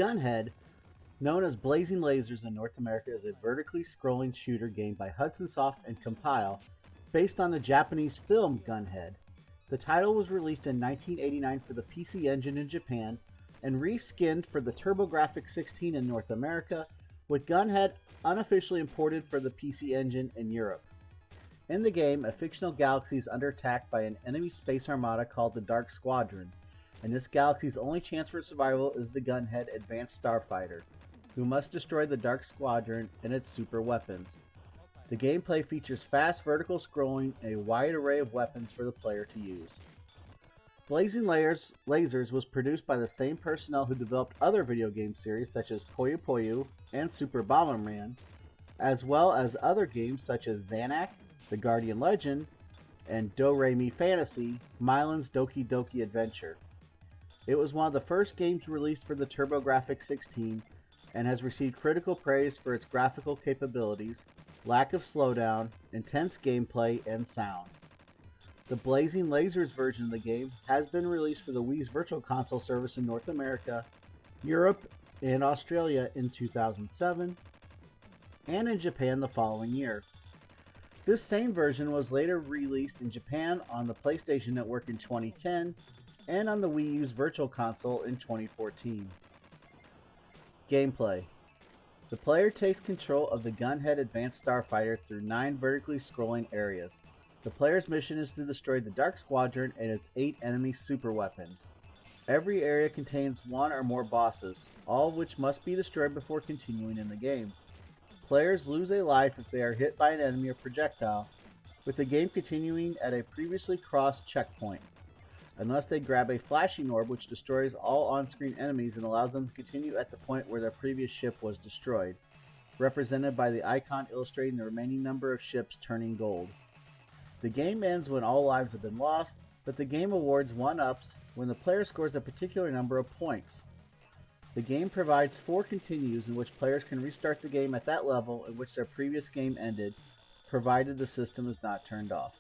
Gunhead, known as Blazing Lazers in North America, is a vertically scrolling shooter game by Hudson Soft and Compile, based on the Japanese film Gunhead. The title was released in 1989 for the PC Engine in Japan and reskinned for the TurboGrafx-16 in North America, with Gunhead unofficially imported for the PC Engine in Europe. In the game, a fictional galaxy is under attack by an enemy space armada called the Dark Squadron, and this galaxy's only chance for survival is the Gunhead Advanced Starfighter, who must destroy the Dark Squadron and its super weapons. The gameplay features fast vertical scrolling and a wide array of weapons for the player to use. Blazing Lazers was produced by the same personnel who developed other video game series such as Puyo Puyo and Super Bomberman, as well as other games such as Zanac, The Guardian Legend, and Do-Re-Mi Fantasy, Mylan's Doki Doki Adventure. It was one of the first games released for the TurboGrafx-16 and has received critical praise for its graphical capabilities, lack of slowdown, intense gameplay, and sound. The Blazing Lazers version of the game has been released for the Wii's Virtual Console service in North America, Europe, and Australia in 2007, and in Japan the following year. This same version was later released in Japan on the PlayStation Network in 2010 and on the Wii U's Virtual Console in 2014. Gameplay. The player takes control of the Gunhead Advanced Starfighter through 9 vertically scrolling areas. The player's mission is to destroy the Dark Squadron and its 8 enemy super weapons. Every area contains 1 or more bosses, all of which must be destroyed before continuing in the game. Players lose a life if they are hit by an enemy or projectile, with the game continuing at a previously crossed checkpoint, unless they grab a flashing orb which destroys all on-screen enemies and allows them to continue at the point where their previous ship was destroyed, represented by the icon illustrating the remaining number of ships turning gold. The game ends when all lives have been lost, but the game awards 1-ups when the player scores a particular number of points. The game provides 4 continues in which players can restart the game at that level in which their previous game ended, provided the system is not turned off.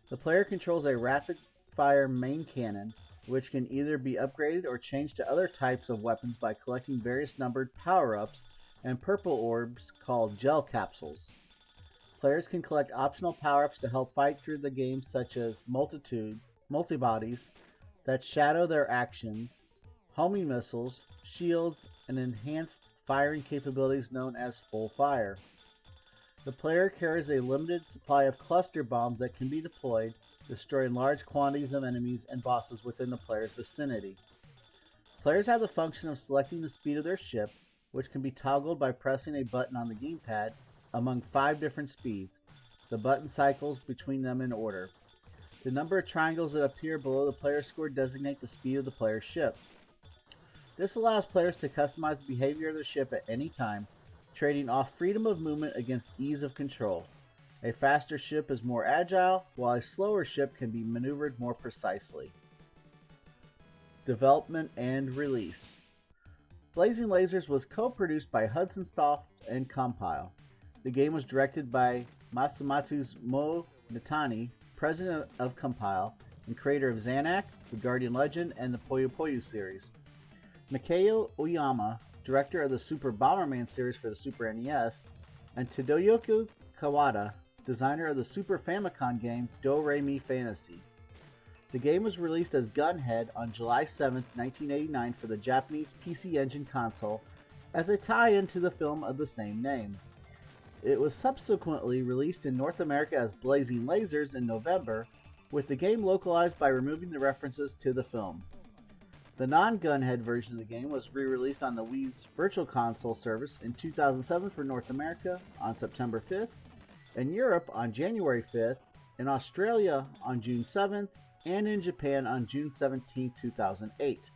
The player controls a rapid-fire main cannon, which can either be upgraded or changed to other types of weapons by collecting various numbered power-ups and purple orbs called gel capsules. Players can collect optional power-ups to help fight through the game, such as multi-bodies that shadow their actions, homing missiles, shields, and enhanced firing capabilities known as full fire. The player carries a limited supply of cluster bombs that can be deployed, destroying large quantities of enemies and bosses within the player's vicinity. Players have the function of selecting the speed of their ship, which can be toggled by pressing a button on the gamepad among 5 different speeds. The button cycles between them in order. The number of triangles that appear below the player's score designate the speed of the player's ship. This allows players to customize the behavior of their ship at any time, trading off freedom of movement against ease of control. A faster ship is more agile, while a slower ship can be maneuvered more precisely. Development and release. Blazing Lazers was co-produced by Hudson Soft and Compile. The game was directed by Masamatsu Mo Natani, president of Compile, and creator of Zanac, The Guardian Legend, and the Puyo Puyo series. Mikao Oyama, director of the Super Bomberman series for the Super NES, and Tadayuki Kawada, designer of the Super Famicom game Do-Re-Mi Fantasy. The game was released as Gunhead on July 7, 1989 for the Japanese PC Engine console as a tie-in to the film of the same name. It was subsequently released in North America as Blazing Lazers in November, with the game localized by removing the references to the film. The non-Gunhead version of the game was re-released on the Wii's Virtual Console service in 2007 for North America on September 5th, in Europe on January 5th, in Australia on June 7th, and in Japan on June 17, 2008.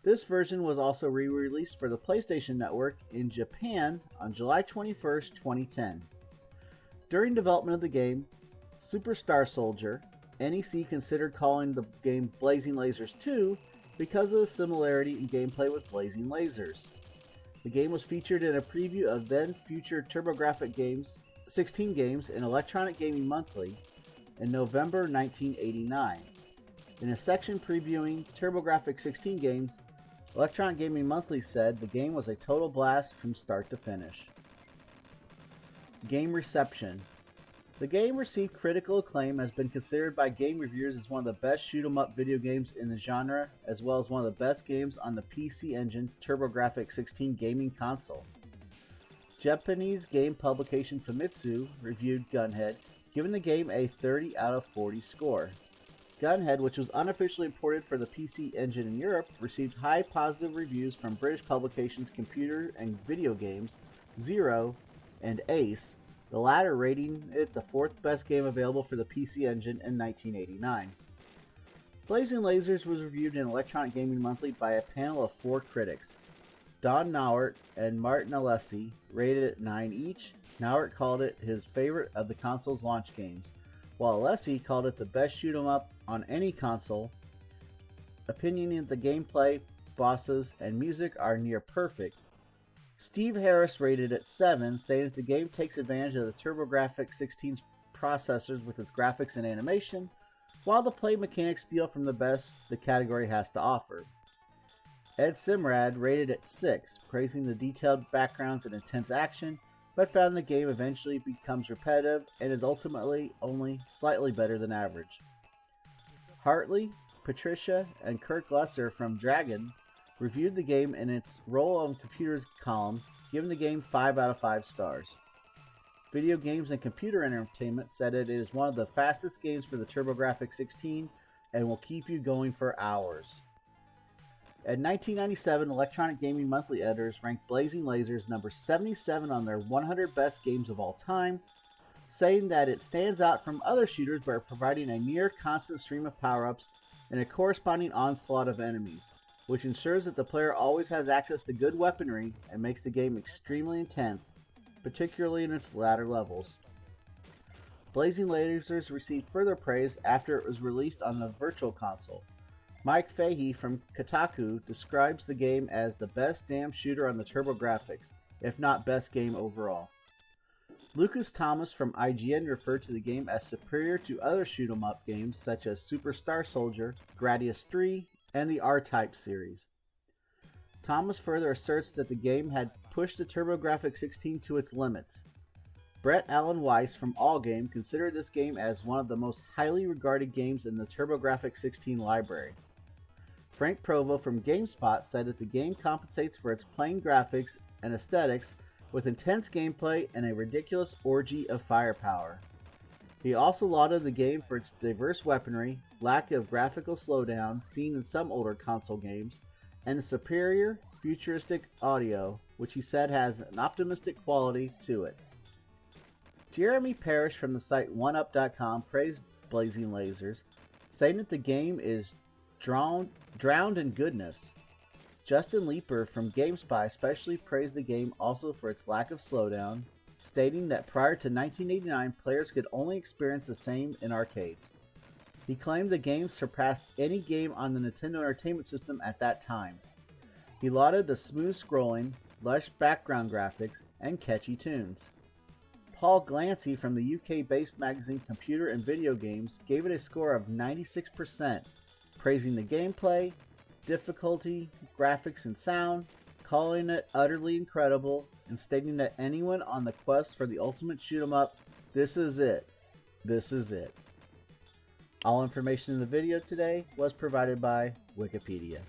This version was also re-released for the PlayStation Network in Japan on July 21, 2010. During development of the game, Super Star Soldier, NEC considered calling the game Blazing Lazers 2 because of the similarity in gameplay with Blazing Lazers. The game was featured in a preview of then-future TurboGrafx-16 games in Electronic Gaming Monthly in November 1989. In a section previewing TurboGrafx-16 games, Electronic Gaming Monthly said the game was a total blast from start to finish. Game reception. The game received critical acclaim and has been considered by game reviewers as one of the best shoot-'em-up video games in the genre, as well as one of the best games on the PC Engine TurboGrafx 16 gaming console. Japanese game publication Famitsu reviewed Gunhead, giving the game a 30 out of 40 score. Gunhead, which was unofficially imported for the PC Engine in Europe, received high positive reviews from British publications Computer and Video Games, Zero, and Ace, the latter rating it the fourth best game available for the PC Engine in 1989. Blazing Lazers was reviewed in Electronic Gaming Monthly by a panel of 4 critics. Don Nauert and Martin Alessi rated it 9 each. Nauert called it his favorite of the console's launch games, while Alessi called it the best shoot-'em-up on any console, opinioning that the gameplay, bosses, and music are near perfect. Steve Harris rated it 7, saying that the game takes advantage of the TurboGrafx 16's processors with its graphics and animation, while the play mechanics steal from the best the category has to offer. Ed Simrad rated it 6, praising the detailed backgrounds and intense action, but found the game eventually becomes repetitive and is ultimately only slightly better than average. Hartley, Patricia, and Kirk Lesser from Dragon reviewed the game in its Roll on Computers column, giving the game 5 out of 5 stars. Video Games and Computer Entertainment said it is one of the fastest games for the TurboGrafx 16 and will keep you going for hours. In 1997, Electronic Gaming Monthly editors ranked Blazing Lazers number 77 on their 100 best games of all time, saying that it stands out from other shooters by providing a near constant stream of power-ups and a corresponding onslaught of enemies, which ensures that the player always has access to good weaponry and makes the game extremely intense, particularly in its latter levels. Blazing Lazers received further praise after it was released on the Virtual Console. Mike Fahey from Kotaku describes the game as the best damn shooter on the TurboGrafx, if not best game overall. Lucas Thomas from IGN referred to the game as superior to other shoot-'em-up games such as Super Star Soldier, Gradius 3, and the R-Type series. Thomas further asserts that the game had pushed the TurboGrafx 16 to its limits. Brett Allen Weiss from Allgame considered this game as one of the most highly regarded games in the TurboGrafx 16 library. Frank Provo from GameSpot said that the game compensates for its plain graphics and aesthetics with intense gameplay and a ridiculous orgy of firepower. He also lauded the game for its diverse weaponry, lack of graphical slowdown seen in some older console games, and the superior, futuristic audio, which he said has an optimistic quality to it. Jeremy Parrish from the site OneUp.com praised Blazing Lazers, saying that the game is drowned in goodness. Justin Leeper from GameSpy especially praised the game also for its lack of slowdown, stating that prior to 1989, players could only experience the same in arcades. He claimed the game surpassed any game on the Nintendo Entertainment System at that time. He lauded the smooth scrolling, lush background graphics, and catchy tunes. Paul Glancy from the UK-based magazine Computer and Video Games gave it a score of 96%, praising the gameplay, difficulty, graphics, and sound, calling it utterly incredible, and stating that anyone on the quest for the ultimate shoot-'em-up, this is it. This is it. All information in the video today was provided by Wikipedia.